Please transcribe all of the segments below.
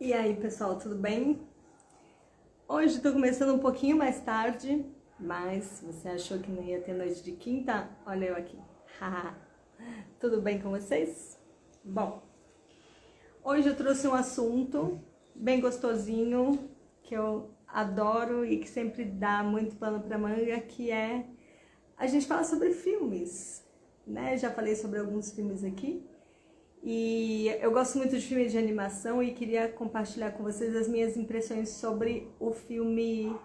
E aí, pessoal, tudo bem? Hoje tô começando um pouquinho mais tarde, mas você achou que não ia ter noite de quinta? Olha eu aqui. Tudo bem com vocês? Bom, hoje eu trouxe um assunto bem gostosinho, que eu adoro e que sempre dá muito pano pra manga, que é a gente fala sobre filmes, né? Já falei sobre alguns filmes aqui. E eu gosto muito de filmes de animação e queria compartilhar com vocês as minhas impressões sobre o filme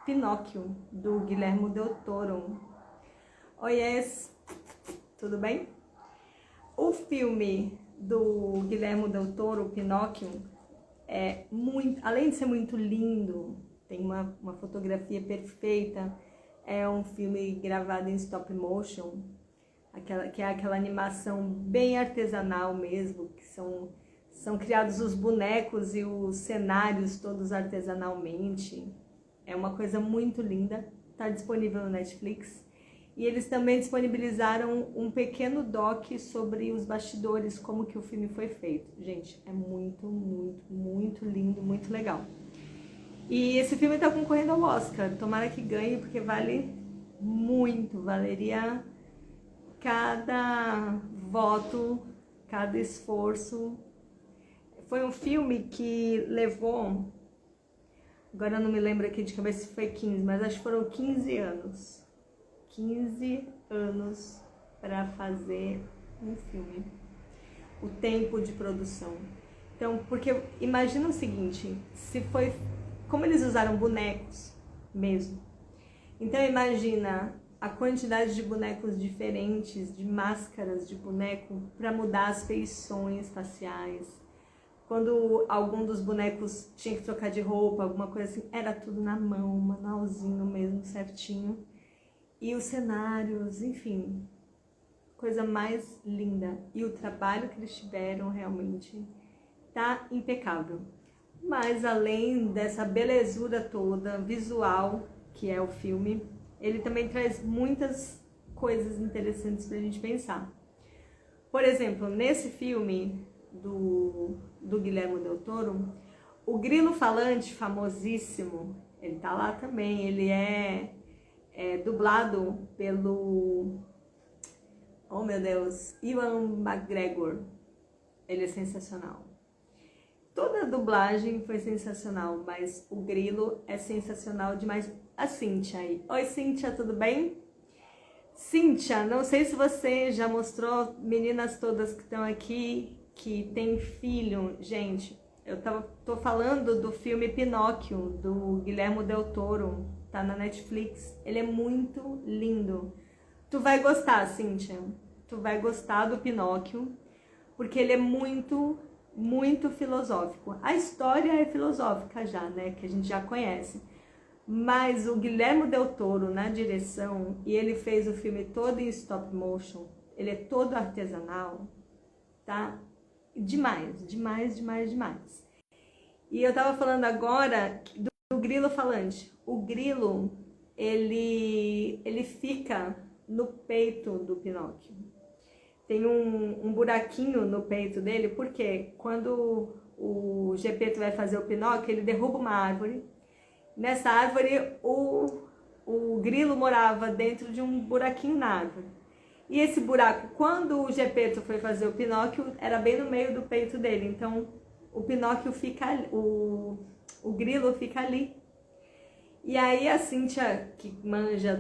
Pinóquio, do Guillermo del Toro. Oiês, tudo bem? O filme do Guillermo del Toro, Pinóquio, é muito, além de ser muito lindo, tem uma fotografia perfeita, é um filme gravado em stop motion, que é aquela animação bem artesanal mesmo, que são criados os bonecos e os cenários todos artesanalmente. É uma coisa muito linda, está disponível no Netflix. E eles também disponibilizaram um pequeno doc sobre os bastidores, como que o filme foi feito. Gente, é muito, muito, muito lindo, muito legal. E esse filme está concorrendo ao Oscar, tomara que ganhe, porque vale muito, valeria cada voto, cada esforço. Foi um filme que levou, agora eu não me lembro aqui de cabeça se foi 15, mas acho que foram 15 anos. 15 anos para fazer um filme. O tempo de produção. Então, porque imagina o seguinte, como eles usaram bonecos mesmo. Então imagina a quantidade de bonecos diferentes, de máscaras de boneco, para mudar as feições faciais. Quando algum dos bonecos tinha que trocar de roupa, alguma coisa assim, era tudo na mão, manualzinho mesmo, certinho. E os cenários, enfim, coisa mais linda. E o trabalho que eles tiveram realmente tá impecável. Mas além dessa belezura toda, visual, que é o filme, ele também traz muitas coisas interessantes pra gente pensar. Por exemplo, nesse filme do Guillermo del Toro, o grilo falante famosíssimo, ele tá lá também, ele é dublado pelo, oh meu Deus, Ewan McGregor. Ele é sensacional. Toda a dublagem foi sensacional, mas o grilo é sensacional demais. A Cíntia aí. Oi, Cíntia, tudo bem? Cíntia, não sei se você já mostrou, meninas todas que estão aqui, que tem filho. Gente, tô falando do filme Pinóquio, do Guillermo del Toro. Tá na Netflix. Ele é muito lindo. Tu vai gostar, Cíntia. Tu vai gostar do Pinóquio, porque ele é muito filosófico. A história é filosófica já, né? Que a gente já conhece. Mas o Guillermo del Toro na direção, e ele fez o filme todo em stop motion, ele é todo artesanal, tá? Demais, demais, demais, demais. E eu tava falando agora do grilo falante. O grilo, ele fica no peito do Pinóquio. Tem um buraquinho no peito dele, porque quando o Gepeto vai fazer o Pinóquio, ele derruba uma árvore. Nessa árvore, o grilo morava dentro de um buraquinho na árvore. E esse buraco, quando o Gepeto foi fazer o Pinóquio, era bem no meio do peito dele. Então, o Pinóquio fica ali, o grilo fica ali. E aí a Cíntia, que manja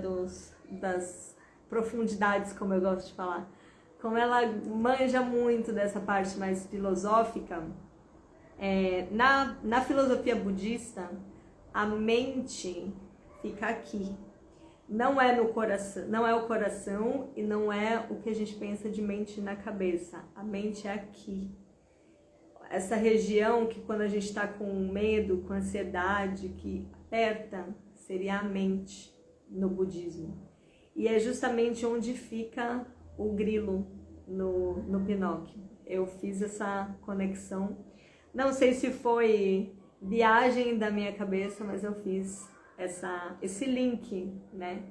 das profundidades, como eu gosto de falar, como ela manja muito dessa parte mais filosófica, na filosofia budista, a mente fica aqui. Não é no coração, não é o coração e não é o que a gente pensa de mente na cabeça. A mente é aqui. Essa região que quando a gente está com medo, com ansiedade, que aperta, seria a mente no budismo. E é justamente onde fica o grilo no Pinóquio. Eu fiz essa conexão. Não sei se foi viagem da minha cabeça, mas eu fiz esse link, né?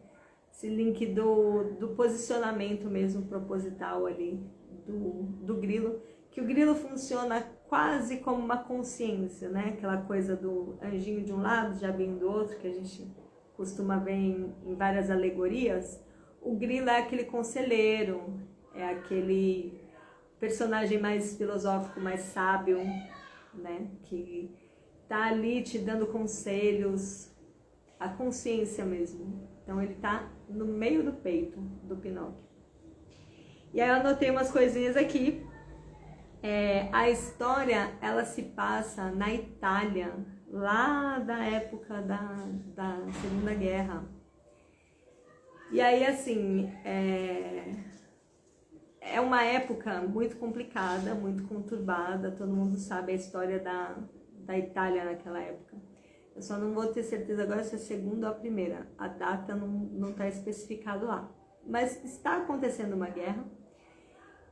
Esse link do posicionamento mesmo proposital ali do grilo. Que o grilo funciona quase como uma consciência, né? Aquela coisa do anjinho de um lado, diabinho do outro, que a gente costuma ver em várias alegorias. O grilo é aquele conselheiro, é aquele personagem mais filosófico, mais sábio, né? Que tá ali te dando conselhos, a consciência mesmo. Então ele tá no meio do peito do Pinóquio. E aí eu anotei umas coisinhas aqui. A história, ela se passa na Itália, lá da época da Segunda Guerra. E aí, assim, é uma época muito complicada, muito conturbada. Todo mundo sabe a história da Itália naquela época. Eu só não vou ter certeza agora se é a segunda ou a primeira. A data não está especificado lá. Mas está acontecendo uma guerra.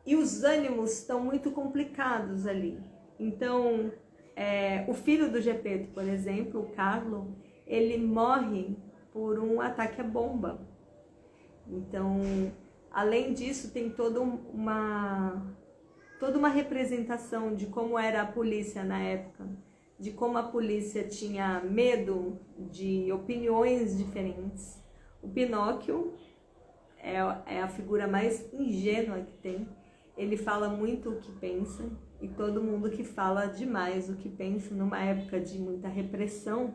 E os ânimos estão muito complicados ali. Então, o filho do Gepeto, por exemplo, o Carlo, ele morre por um ataque à bomba. Então, além disso, tem toda uma representação de como era a polícia na época, de como a polícia tinha medo de opiniões diferentes. O Pinóquio é a figura mais ingênua que tem. Ele fala muito o que pensa, e todo mundo que fala demais o que pensa numa época de muita repressão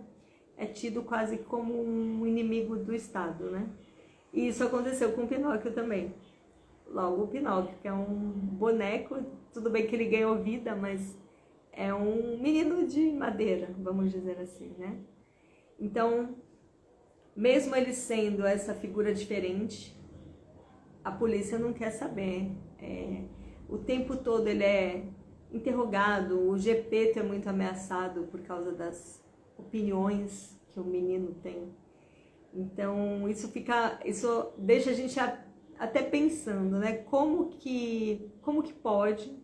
é tido quase como um inimigo do Estado, né? E isso aconteceu com o Pinóquio também. Logo, o Pinóquio, que é um boneco, tudo bem que ele ganhou vida, mas é um menino de madeira, vamos dizer assim, né? Então, mesmo ele sendo essa figura diferente, a polícia não quer saber. O tempo todo ele é interrogado, o Gepeto é muito ameaçado por causa das opiniões que o menino tem. Então isso deixa a gente até pensando, né? Como que pode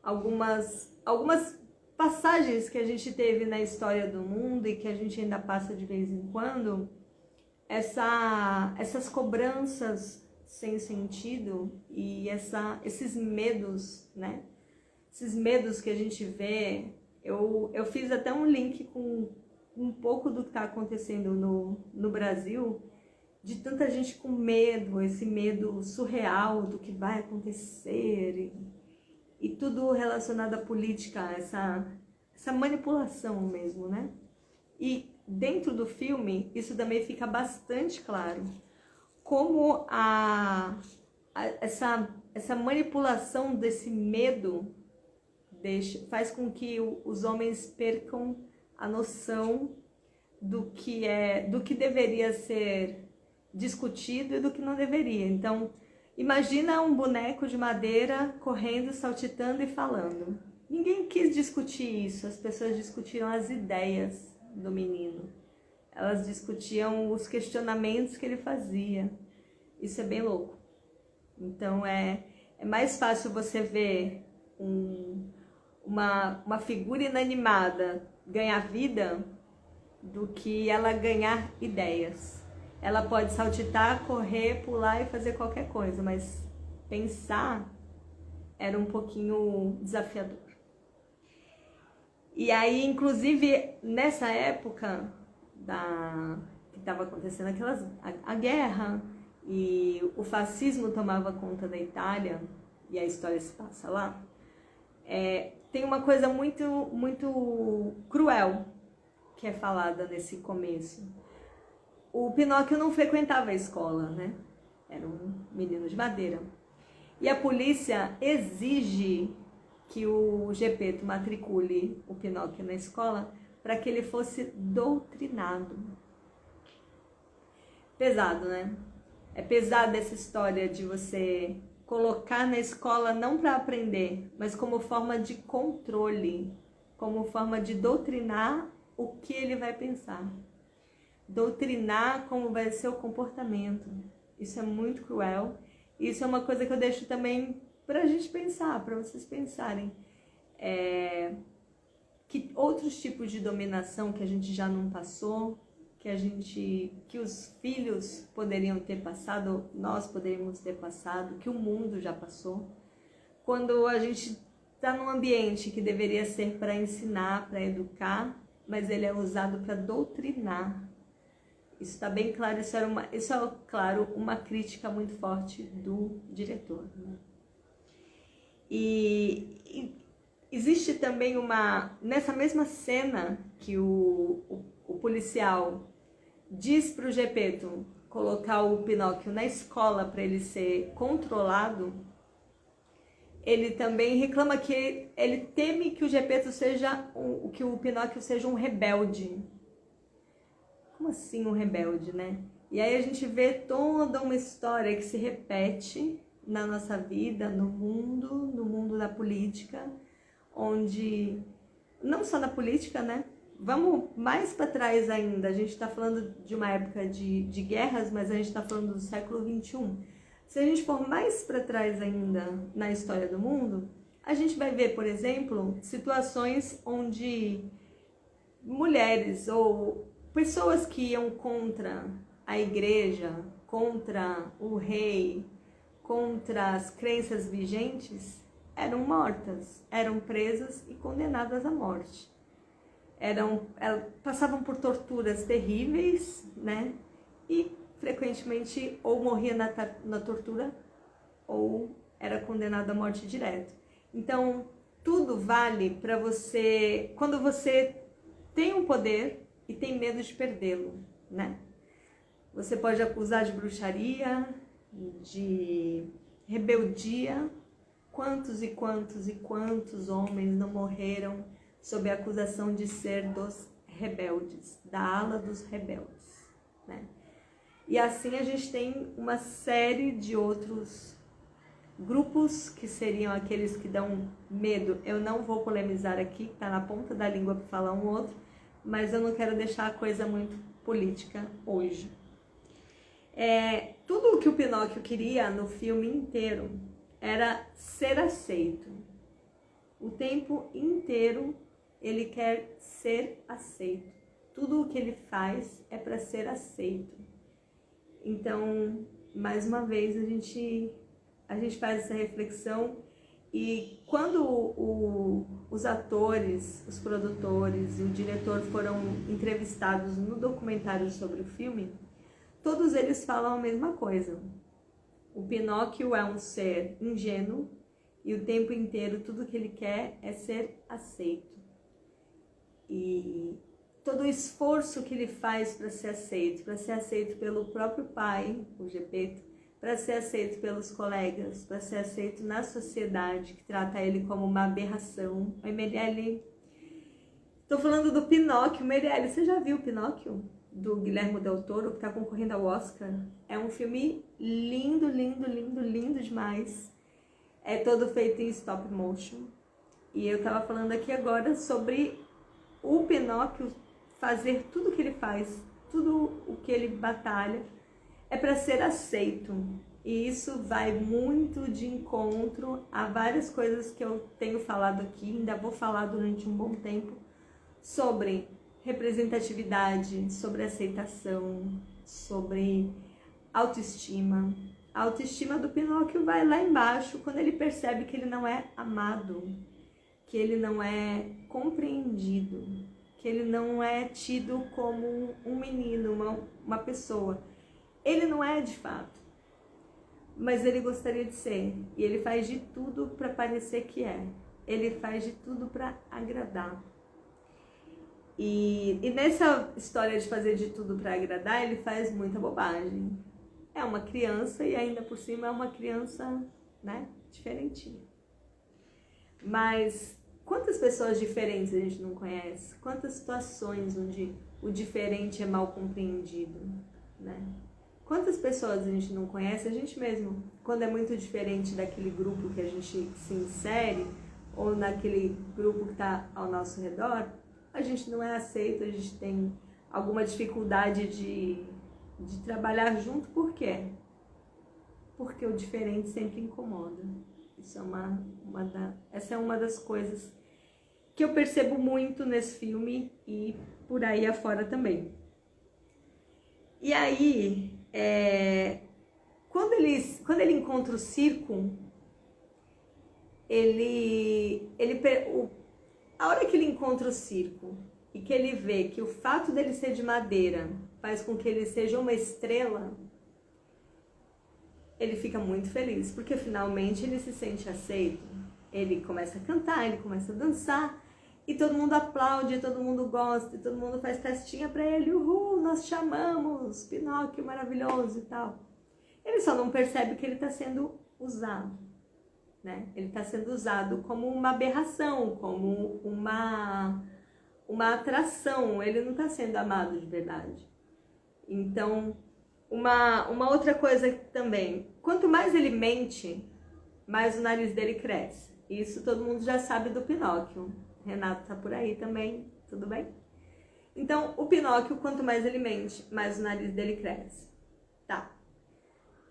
algumas passagens que a gente teve na história do mundo e que a gente ainda passa de vez em quando, essas cobranças sem sentido e esses medos, né? Esses medos que a gente vê. Eu fiz até um link com um pouco do que está acontecendo no Brasil, de tanta gente com medo, esse medo surreal do que vai acontecer e tudo relacionado à política, essa manipulação mesmo, né? E dentro do filme isso também fica bastante claro, como essa manipulação desse medo faz com que os homens percam a noção do que deveria ser discutido e do que não deveria. Então, imagina um boneco de madeira correndo, saltitando e falando. Ninguém quis discutir isso, as pessoas discutiram as ideias do menino. Elas discutiam os questionamentos que ele fazia. Isso é bem louco. Então é mais fácil você ver uma figura inanimada ganhar vida do que ela ganhar ideias. Ela pode saltitar, correr, pular e fazer qualquer coisa, mas pensar era um pouquinho desafiador. E aí, inclusive, nessa época que estava acontecendo a guerra e o fascismo tomava conta da Itália, e a história se passa lá, tem uma coisa muito, muito cruel que é falada nesse começo. O Pinóquio não frequentava a escola, né? Era um menino de madeira. E a polícia exige que o Gepeto matricule o Pinóquio na escola para que ele fosse doutrinado. Pesado, né? É pesada essa história de você colocar na escola não para aprender, mas como forma de controle, como forma de doutrinar o que ele vai pensar. Doutrinar como vai ser o comportamento. Isso é muito cruel. Isso é uma coisa que eu deixo também para a gente pensar, para vocês pensarem. Que outros tipos de dominação que a gente já não passou, que os filhos poderiam ter passado, nós poderíamos ter passado, que o mundo já passou. Quando a gente está num ambiente que deveria ser para ensinar, para educar, mas ele é usado para doutrinar. Isso está bem claro, isso é, claro, uma crítica muito forte do diretor, né? E existe também nessa mesma cena que o policial diz para o Gepeto colocar o Pinóquio na escola para ele ser controlado, ele também reclama que ele teme que o Gepeto que o Pinóquio seja um rebelde. Como assim um rebelde, né? E aí a gente vê toda uma história que se repete na nossa vida, no mundo da política, onde, não só na política, né? Vamos mais para trás ainda, a gente está falando de uma época de guerras, mas a gente está falando do século XXI. Se a gente for mais para trás ainda na história do mundo, a gente vai ver, por exemplo, situações onde mulheres ou pessoas que iam contra a igreja, contra o rei, contra as crenças vigentes, eram mortas, eram presas e condenadas à morte. Passavam por torturas terríveis, né? E frequentemente ou morria na tortura ou era condenado à morte direto. Então, tudo vale para você, quando você tem um poder e tem medo de perdê-lo, né? Você pode acusar de bruxaria, de rebeldia. Quantos e quantos e quantos homens não morreram sob a acusação de ser dos rebeldes, da ala dos rebeldes, né? E assim a gente tem uma série de outros grupos que seriam aqueles que dão medo. Eu não vou polemizar aqui, tá na ponta da língua para falar um outro, mas eu não quero deixar a coisa muito política hoje. Tudo o que o Pinóquio queria no filme inteiro era ser aceito. O tempo inteiro ele quer ser aceito. Tudo o que ele faz é para ser aceito. Então, mais uma vez, a gente faz essa reflexão e quando os atores, os produtores, o diretor foram entrevistados no documentário sobre o filme, todos eles falam a mesma coisa. O Pinóquio é um ser ingênuo e o tempo inteiro tudo que ele quer é ser aceito. E todo o esforço que ele faz para ser aceito pelo próprio pai, o Gepeto, para ser aceito pelos colegas, para ser aceito na sociedade que trata ele como uma aberração. Oi, Merielle. Tô falando do Pinóquio. Merielle, você já viu o Pinóquio? Do Guillermo del Toro, que está concorrendo ao Oscar. É um filme lindo, lindo, lindo, lindo demais. É todo feito em stop motion. E eu estava falando aqui agora sobre o Pinóquio fazer tudo o que ele faz, tudo o que ele batalha, é para ser aceito. E isso vai muito de encontro a várias coisas que eu tenho falado aqui, ainda vou falar durante um bom tempo, sobre representatividade, sobre aceitação, sobre autoestima. A autoestima do Pinóquio vai lá embaixo quando ele percebe que ele não é amado, que ele não é compreendido, que ele não é tido como um menino, uma pessoa. Ele não é de fato, mas ele gostaria de ser. E ele faz de tudo para parecer que é. Ele faz de tudo para agradar. E nessa história de fazer de tudo para agradar, ele faz muita bobagem. É uma criança e ainda por cima é uma criança, né, diferentinha. Mas quantas pessoas diferentes a gente não conhece? Quantas situações onde o diferente é mal compreendido, né? Quantas pessoas a gente não conhece? A gente mesmo, quando é muito diferente daquele grupo que a gente se insere, ou naquele grupo que está ao nosso redor, a gente não é aceito, a gente tem alguma dificuldade de trabalhar junto. Por quê? Porque o diferente sempre incomoda. Isso essa é uma das coisas que eu percebo muito nesse filme e por aí afora também. E aí, quando ele encontra o circo, a hora que ele encontra o circo e que ele vê que o fato dele ser de madeira faz com que ele seja uma estrela, ele fica muito feliz, porque finalmente ele se sente aceito. Ele começa a cantar, ele começa a dançar, e todo mundo aplaude, todo mundo gosta, e todo mundo faz festinha pra ele. Uhul, nós chamamos, Pinóquio maravilhoso e tal. Ele só não percebe que ele está sendo usado, né? Ele está sendo usado como uma aberração, como uma atração. Ele não está sendo amado de verdade. Então, uma outra coisa também, quanto mais ele mente, mais o nariz dele cresce. Isso todo mundo já sabe do Pinóquio. Renato tá por aí também, tudo bem? Então, o Pinóquio, quanto mais ele mente, mais o nariz dele cresce. Tá.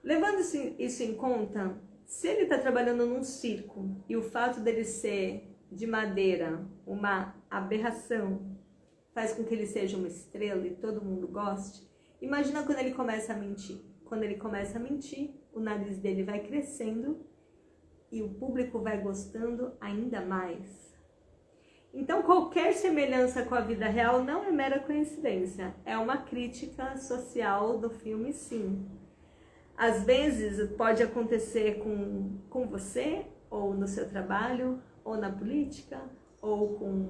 Levando isso em conta, se ele tá trabalhando num circo e o fato dele ser de madeira, uma aberração, faz com que ele seja uma estrela e todo mundo goste, imagina quando ele começa a mentir. Quando ele começa a mentir, o nariz dele vai crescendo e o público vai gostando ainda mais. Então, qualquer semelhança com a vida real não é mera coincidência, é uma crítica social do filme, sim. Às vezes pode acontecer com você, ou no seu trabalho, ou na política, ou com,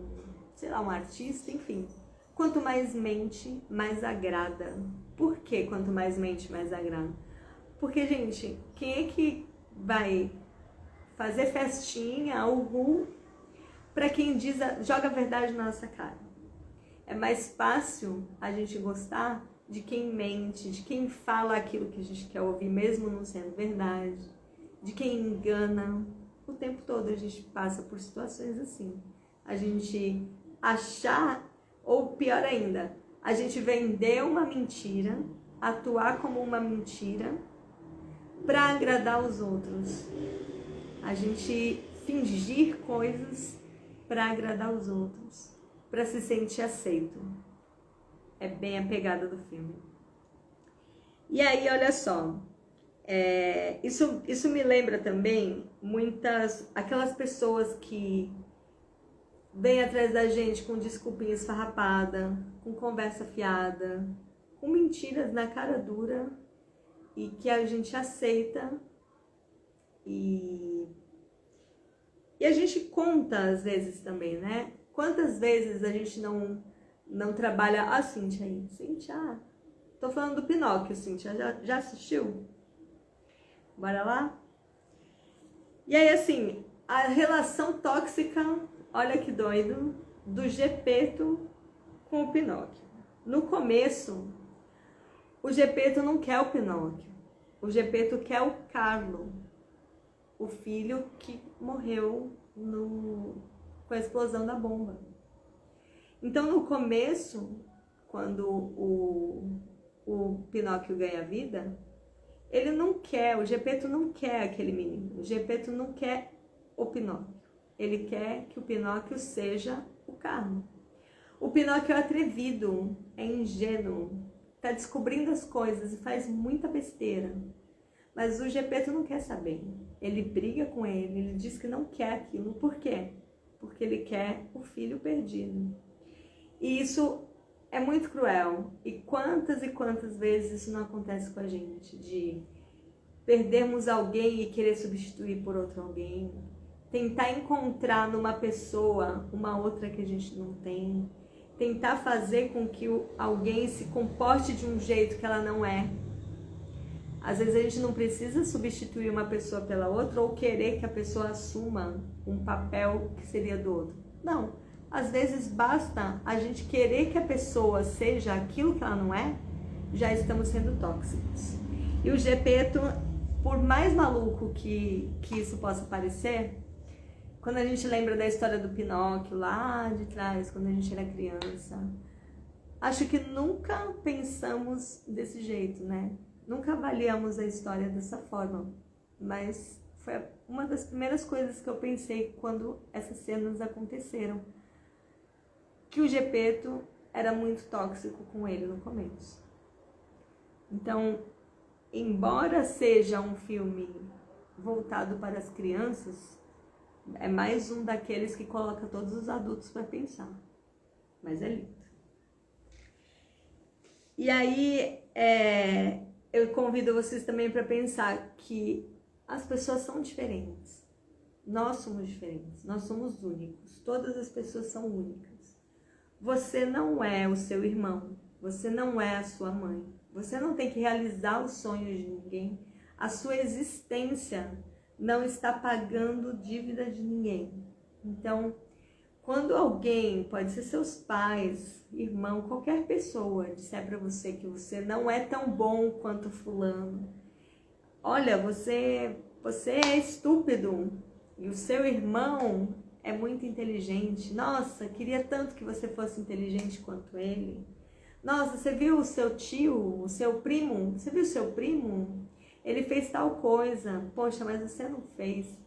sei lá, um artista, enfim. Quanto mais mente, mais agrada. Por que quanto mais mente, mais agrada? Porque, gente, quem é que vai fazer festinha, uhul, para quem joga a verdade na nossa cara? É mais fácil a gente gostar de quem mente, de quem fala aquilo que a gente quer ouvir, mesmo não sendo verdade, de quem engana. O tempo todo a gente passa por situações assim. A gente achar, ou pior ainda, a gente vender uma mentira, atuar como uma mentira, para agradar os outros. A gente fingir coisas para agradar os outros, para se sentir aceito. É bem a pegada do filme. E aí, olha só, isso me lembra também aquelas pessoas que vêm atrás da gente com desculpinha esfarrapada, com conversa fiada, com mentiras na cara dura e que a gente aceita e a gente conta às vezes também, né? Quantas vezes a gente não trabalha... Ah, Cíntia aí. Cíntia, tô falando do Pinóquio, Cíntia. Já assistiu? Bora lá? E aí, assim, a relação tóxica, olha que doido, do Gepeto com o Pinóquio. No começo, o Gepeto não quer o Pinóquio. O Gepeto quer o Carlo, o filho que morreu com a explosão da bomba. Então, no começo, quando o Pinóquio ganha vida, ele não quer, o Gepeto não quer aquele menino. O Gepeto não quer o Pinóquio. Ele quer que o Pinóquio seja o Carlo. O Pinóquio é atrevido, é ingênuo, está descobrindo as coisas e faz muita besteira. Mas o Gepeto não quer saber. Ele briga com ele diz que não quer aquilo. Por quê? Porque ele quer o filho perdido. E isso é muito cruel. E quantas vezes isso não acontece com a gente? De perdermos alguém e querer substituir por outro alguém. Tentar encontrar numa pessoa uma outra que a gente não tem. Tentar fazer com que alguém se comporte de um jeito que ela não é. Às vezes a gente não precisa substituir uma pessoa pela outra ou querer que a pessoa assuma um papel que seria do outro. Não. Às vezes basta a gente querer que a pessoa seja aquilo que ela não é, já estamos sendo tóxicos. E o Gepeto, por mais maluco que isso possa parecer, quando a gente lembra da história do Pinóquio lá de trás, quando a gente era criança, acho que nunca pensamos desse jeito, né? Nunca avaliamos a história dessa forma, mas foi uma das primeiras coisas que eu pensei quando essas cenas aconteceram, que o Gepeto era muito tóxico com ele no começo. Então, embora seja um filme voltado para as crianças, É mais um daqueles que coloca todos os adultos para pensar. Mas é lindo. E aí, eu convido vocês também para pensar que as pessoas são diferentes. Nós somos diferentes, nós somos únicos. Todas as pessoas são únicas. Você não é o seu irmão, você não é a sua mãe. Você não tem que realizar os sonhos de ninguém. A sua existência não está pagando dívida de ninguém. Então, quando alguém, pode ser seus pais, irmão, qualquer pessoa, disser para você que você não é tão bom quanto fulano, olha, você é estúpido e o seu irmão é muito inteligente. Nossa, queria tanto que você fosse inteligente quanto ele. Nossa, você viu o seu tio, o seu primo? Você viu o seu primo? Ele fez tal coisa. Poxa, mas você não fez.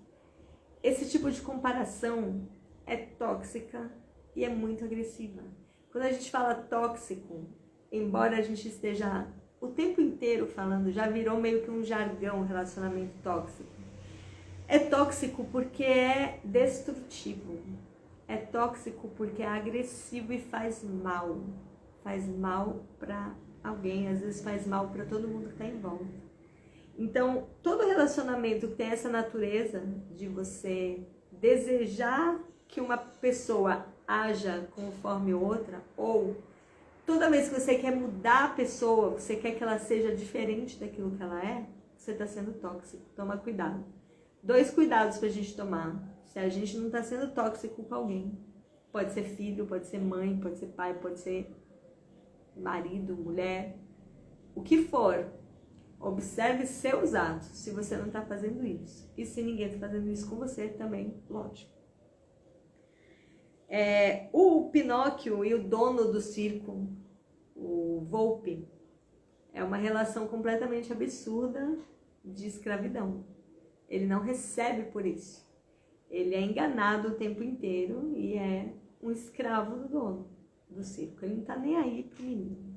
Esse tipo de comparação é tóxica e é muito agressiva. Quando a gente fala tóxico, embora a gente esteja o tempo inteiro falando, já virou meio que um jargão, relacionamento tóxico. É tóxico porque é destrutivo. É tóxico porque é agressivo e faz mal. Faz mal para alguém, às vezes faz mal para todo mundo que está em volta. Então, todo relacionamento que tem essa natureza de você desejar que uma pessoa haja conforme outra, ou toda vez que você quer mudar a pessoa, você quer que ela seja diferente daquilo que ela é, você está sendo tóxico. Toma cuidado. 2 cuidados para a gente tomar. Se a gente não está sendo tóxico com alguém. Pode ser filho, pode ser mãe, pode ser pai, pode ser marido, mulher, o que for. Observe seus atos, se você não está fazendo isso. E se ninguém está fazendo isso com você, também, lógico. O Pinóquio e o dono do circo, o Volpe, é uma relação completamente absurda de escravidão. Ele não recebe por isso. Ele é enganado o tempo inteiro e é um escravo do dono do circo. Ele não está nem aí pro menino.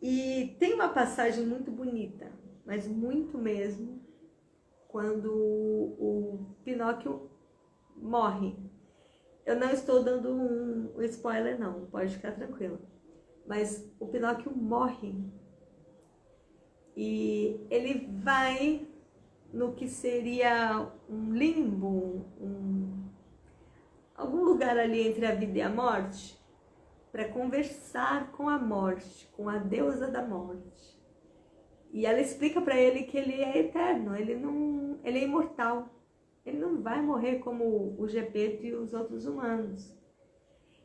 E tem uma passagem muito bonita, mas muito mesmo, quando o Pinóquio morre. Eu não estou dando um spoiler não, pode ficar tranquilo. Mas o Pinóquio morre e ele vai no que seria um limbo, algum lugar ali entre a vida e a morte, para conversar com a morte, com a deusa da morte. E ela explica para ele que ele é eterno, ele é imortal. Ele não vai morrer como o Gepeto e os outros humanos.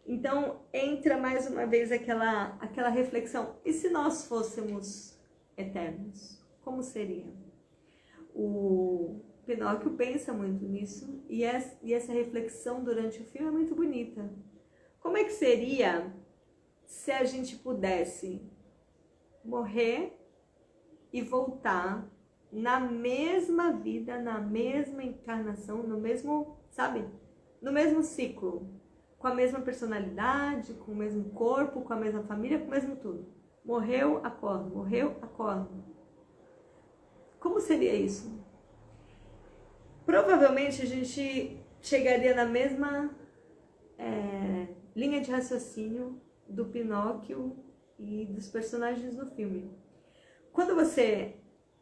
Então, entra mais uma vez aquela reflexão. E se nós fôssemos eternos? Como seria? O Pinóquio pensa muito nisso e essa reflexão durante o filme é muito bonita. Como é que seria se a gente pudesse morrer e voltar na mesma vida, na mesma encarnação, no mesmo, sabe? No mesmo ciclo, com a mesma personalidade, com o mesmo corpo, com a mesma família, com o mesmo tudo. Morreu, acorda, morreu, acorda. Como seria isso? Provavelmente a gente chegaria na mesma linha de raciocínio do Pinóquio e dos personagens do filme. Quando você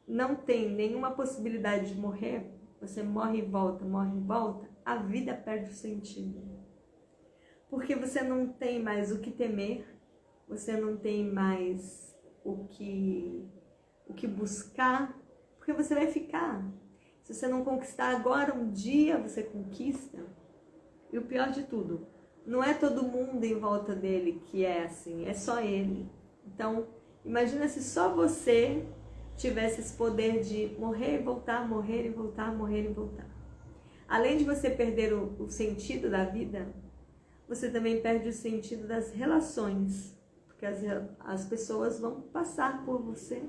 não tem nenhuma possibilidade de morrer, você morre e volta, a vida perde o sentido. Porque você não tem mais o que temer, você não tem mais o que buscar, porque você vai ficar. Se você não conquistar agora, um dia você conquista. E o pior de tudo, não é todo mundo em volta dele que é assim, é só ele. Então, imagina se só você tivesse esse poder de morrer e voltar, morrer e voltar, morrer e voltar. Além de você perder o sentido da vida, você também perde o sentido das relações. Porque as pessoas vão passar por você,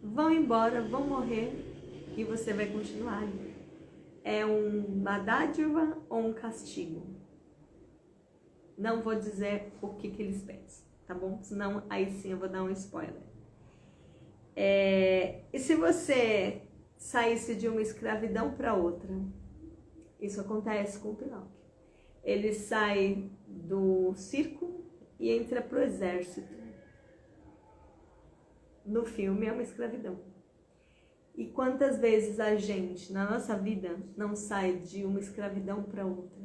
vão embora, vão morrer e você vai continuar ali. É uma dádiva ou um castigo? Não vou dizer o que eles pensam, tá bom? Senão aí sim eu vou dar um spoiler. E se você saísse de uma escravidão para outra, Isso acontece com o Pinóquio. Ele sai do circo e entra pro exército. No filme é uma escravidão. E quantas vezes a gente, na nossa vida, não sai de uma escravidão para outra,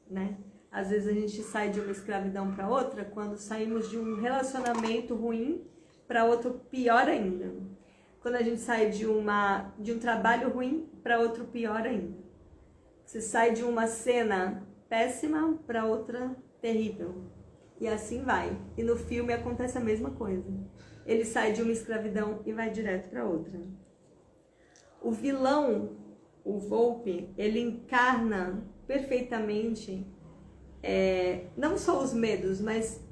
né? Às vezes a gente sai de uma escravidão para outra quando saímos de um relacionamento ruim para outro pior ainda. Quando a gente sai de um trabalho ruim para outro pior ainda. Você sai de uma cena péssima para outra terrível. E assim vai. E no filme acontece a mesma coisa. Ele sai de uma escravidão e vai direto para outra. O vilão, o Volpe, ele encarna perfeitamente não só os medos, mas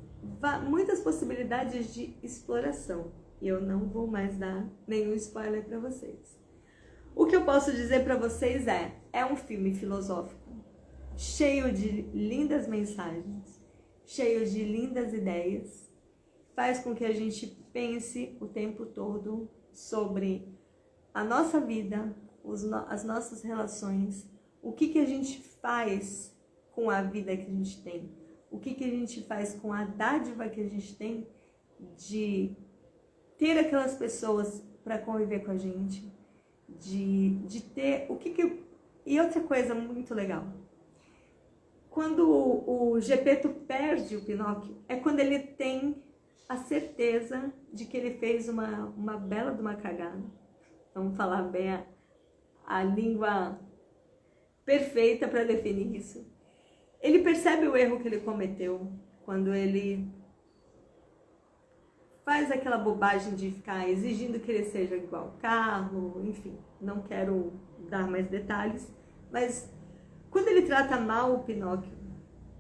muitas possibilidades de exploração. E eu não vou mais dar nenhum spoiler para vocês. O que eu posso dizer para vocês é um filme filosófico, cheio de lindas mensagens, cheio de lindas ideias, faz com que a gente pense o tempo todo sobre a nossa vida, as nossas relações, o que a gente faz com a vida que a gente tem, o que a gente faz com a dádiva que a gente tem de ter aquelas pessoas para conviver com a gente, de ter E outra coisa muito legal, quando o Gepeto perde o Pinóquio, é quando ele tem a certeza de que ele fez uma bela de uma cagada. Vamos falar bem a língua perfeita para definir isso. Ele percebe o erro que ele cometeu quando ele faz aquela bobagem de ficar exigindo que ele seja igual ao carro, enfim, não quero dar mais detalhes, mas quando ele trata mal o Pinóquio,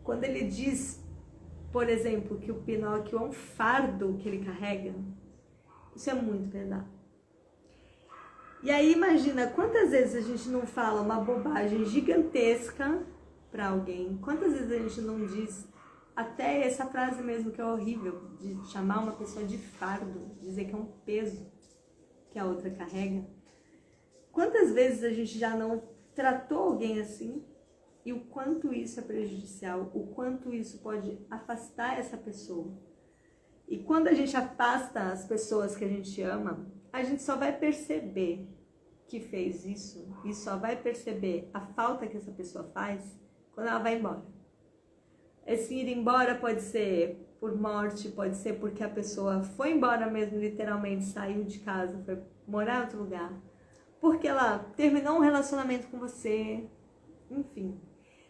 quando ele diz, por exemplo, que o Pinóquio é um fardo que ele carrega, isso é muito pesado. E aí imagina quantas vezes a gente não fala uma bobagem gigantesca para alguém, quantas vezes a gente não diz até essa frase mesmo que é horrível, de chamar uma pessoa de fardo, dizer que é um peso que a outra carrega. Quantas vezes a gente já não tratou alguém assim e o quanto isso é prejudicial, o quanto isso pode afastar essa pessoa. E quando a gente afasta as pessoas que a gente ama, a gente só vai perceber que fez isso e só vai perceber a falta que essa pessoa faz quando ela vai embora. Esse ir embora pode ser por morte, pode ser porque a pessoa foi embora mesmo, literalmente, saiu de casa, foi morar em outro lugar, porque ela terminou um relacionamento com você, enfim.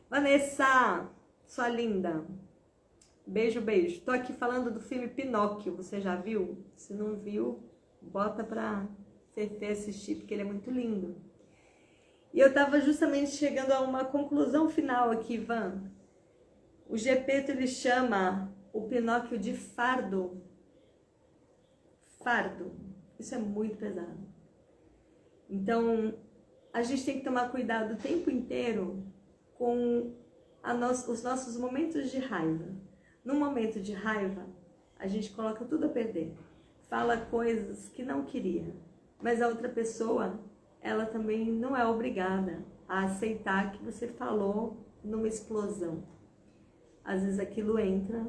Vanessa, sua linda, beijo, beijo. Tô aqui falando do filme Pinóquio, você já viu? Se não viu, bota pra você assistir, porque ele é muito lindo. E eu tava justamente chegando a uma conclusão final aqui, Van. O Gepeto, ele chama o Pinóquio de fardo. Fardo. Isso é muito pesado. Então, a gente tem que tomar cuidado o tempo inteiro com os nossos momentos de raiva. No momento de raiva, a gente coloca tudo a perder. Fala coisas que não queria. Mas a outra pessoa, ela também não é obrigada a aceitar que você falou numa explosão. Às vezes aquilo entra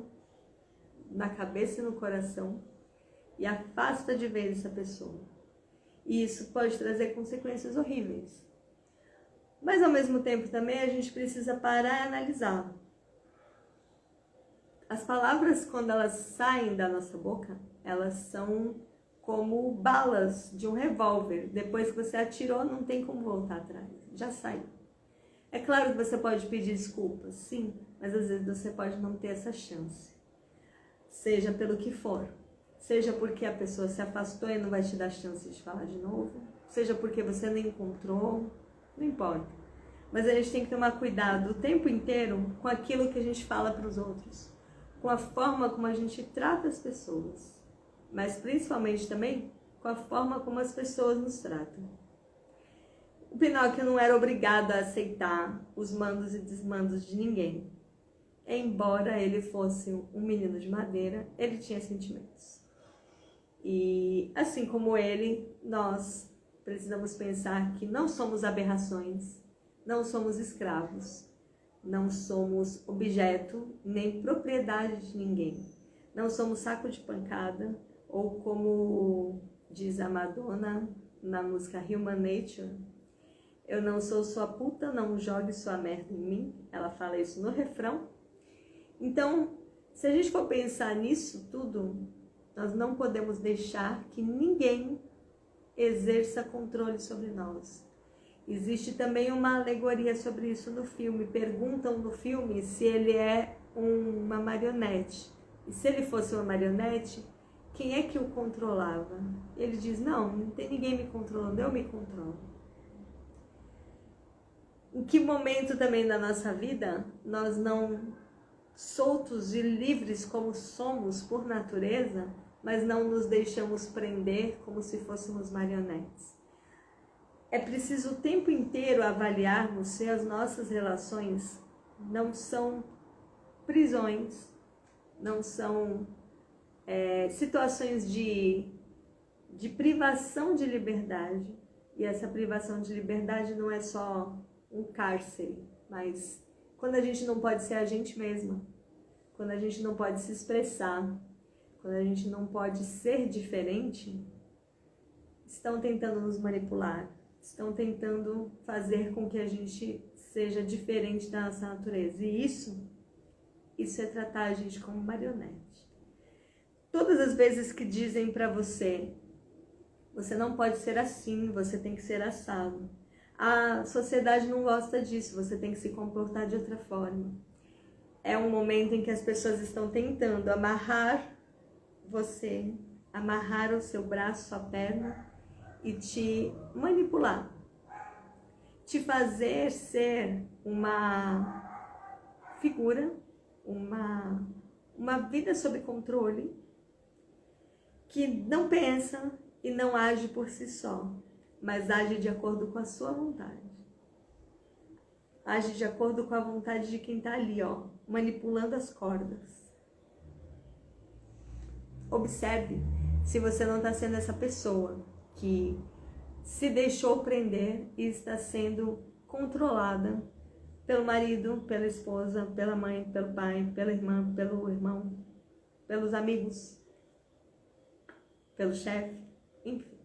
na cabeça e no coração e afasta de vez essa pessoa. E isso pode trazer consequências horríveis. Mas ao mesmo tempo também a gente precisa parar e analisar. As palavras, quando elas saem da nossa boca, elas são como balas de um revólver. Depois que você atirou, não tem como voltar atrás. Já saiu. É claro que você pode pedir desculpas, sim, mas às vezes você pode não ter essa chance. Seja pelo que for. Seja porque a pessoa se afastou e não vai te dar chance de falar de novo. Seja porque você não encontrou. Não importa. Mas a gente tem que tomar cuidado o tempo inteiro com aquilo que a gente fala para os outros. Com a forma como a gente trata as pessoas. Mas principalmente também com a forma como as pessoas nos tratam. O Pinóquio não era obrigado a aceitar os mandos e desmandos de ninguém. Embora ele fosse um menino de madeira, ele tinha sentimentos. E assim como ele, nós precisamos pensar que não somos aberrações, não somos escravos, não somos objeto nem propriedade de ninguém, não somos saco de pancada, ou como diz a Madonna na música Human Nature, eu não sou sua puta, não jogue sua merda em mim. Ela fala isso no refrão. Então, se a gente for pensar nisso tudo, nós não podemos deixar que ninguém exerça controle sobre nós. Existe também uma alegoria sobre isso no filme. Perguntam no filme se ele é uma marionete. E se ele fosse uma marionete, quem é que o controlava? Ele diz, não tem ninguém me controlando, eu me controlo. Em que momento também da nossa vida nós não, soltos e livres como somos por natureza, mas não nos deixamos prender como se fôssemos marionetes? É preciso o tempo inteiro avaliarmos se as nossas relações não são prisões, não são situações de privação de liberdade. E essa privação de liberdade não é só um cárcere, mas quando a gente não pode ser a gente mesma, quando a gente não pode se expressar, quando a gente não pode ser diferente, estão tentando nos manipular, estão tentando fazer com que a gente seja diferente da nossa natureza. E isso é tratar a gente como marionete. Todas as vezes que dizem pra você, você não pode ser assim, você tem que ser assado. A sociedade não gosta disso, você tem que se comportar de outra forma. É um momento em que as pessoas estão tentando amarrar você, amarrar o seu braço, sua perna e te manipular. Te fazer ser uma figura, uma vida sob controle, que não pensa e não age por si só, mas age de acordo com a sua vontade. Age de acordo com a vontade de quem está ali, ó, manipulando as cordas. Observe se você não está sendo essa pessoa que se deixou prender e está sendo controlada pelo marido, pela esposa, pela mãe, pelo pai, pela irmã, pelo irmão, pelos amigos, pelo chefe, enfim.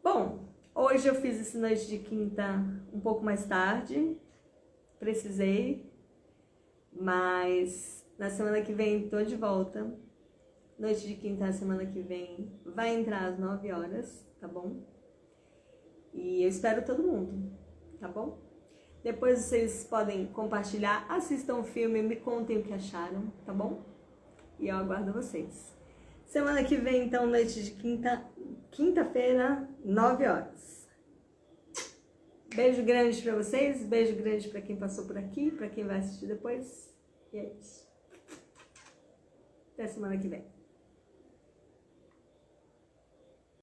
Bom, hoje eu fiz esse noite de quinta um pouco mais tarde, precisei, mas na semana que vem estou de volta. Noite de quinta, a semana que vem, vai entrar às 9 horas, tá bom? E eu espero todo mundo, tá bom? Depois vocês podem compartilhar, assistam o filme, me contem o que acharam, tá bom? E eu aguardo vocês. Semana que vem, então, noite de quinta-feira, 9 horas. Beijo grande pra vocês, beijo grande pra quem passou por aqui, pra quem vai assistir depois. E é isso. Até semana que vem.